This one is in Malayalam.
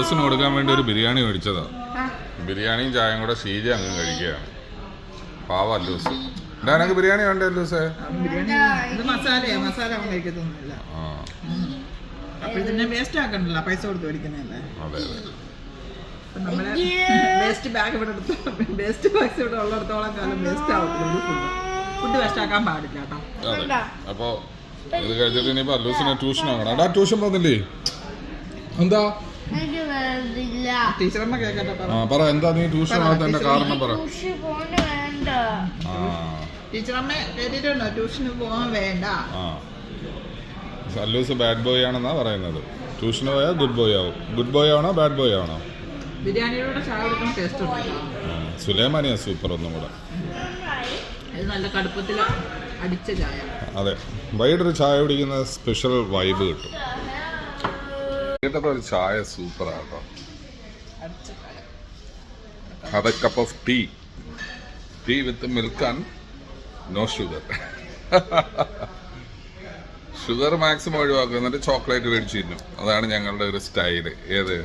അല്ലൂസിന് കൊടുക്കാൻ വേണ്ടി ഒരു ബിരിയാണി മേടിച്ചതാ. ബിരിയാണിയും ചായയും കൂടെ ഷീജ അങ്ങ് കഴിക്കുകയാണ്. പാവ അല്ലൂസ്. എന്താ ബിരിയാണി വേണ്ടേ അല്ലൂസേ? മസാല അവൻ കഴിക്കത്തൊന്നുമില്ല. അപ്പോഴത്തന്നെ വേസ്റ്റ് ആക്കണ്ടല്ലോ, പൈസ കൊടുത്ത് മേടിക്കുന്നതല്ലേ. അതെ അതെ. നമ്മളെ വേസ്റ്റ് ബാഗ് ഇവിടെ എടുത്ത് വേസ്റ്റ് ബാഗ്സ് ഇവിടെ ഉള്ളിടത്തോളം കാലം വേസ്റ്റ് ആവത്തില്ല. ഫുഡ് വേസ്റ്റ് ആക്കാൻ പാടില്ല കേട്ടോ. അതെ. അപ്പൊ ഇത് കഴിച്ചിട്ട് ഇനിയിപ്പോ അല്ലൂസിനെ ട്യൂഷൻ ആകണം. എടാ ട്യൂഷൻ പോകുന്നില്ലേ? എന്താ ടീച്ചറമ്മ കേക്കട്ടെ. പറ എന്താ നീ ട്യൂഷൻ ആകാത്തതിന്റെ കാരണം പറ. ടീച്ചറമ്മ കേട്ടിട്ടുണ്ടോ ട്യൂഷന് പോകാൻ വേണ്ട? അല്ലൂസ് ബാഡ് ബോയ് ആണെന്നാ പറയുന്നത്. ട്യൂഷന് പോയാൽ ഗുഡ് ബോയ് ആവും. ഗുഡ് ബോയ് ആണോ ബാഡ് ബോയ് ആണോ? ബിരിയാണിയുടെ ചായ കൊടുക്കുന്ന ടേസ്റ്റ് ഉണ്ട്. സുലൈമാനിയാ സൂപ്പർ ഒന്നും കൂടെ. ഇത് നല്ല കടുപ്പത്തിൽ അടിച്ച ചായ. അതെ, വൈകിട്ടൊരു ചായ കുടിക്കുന്ന സ്പെഷ്യൽ വൈബ് കിട്ടും. വൈകിട്ടത്തെ ഒരു ചായ സൂപ്പർ ആട്ടോ. Have a cup of tea. Tea with milk and no sugar. Sugar maximum ഒഴിവാക്കുക, എന്നിട്ട് ചോക്ലേറ്റ് മേടിച്ചിരുന്നു. അതാണ് ഞങ്ങളുടെ ഒരു സ്റ്റൈല്. ഏത്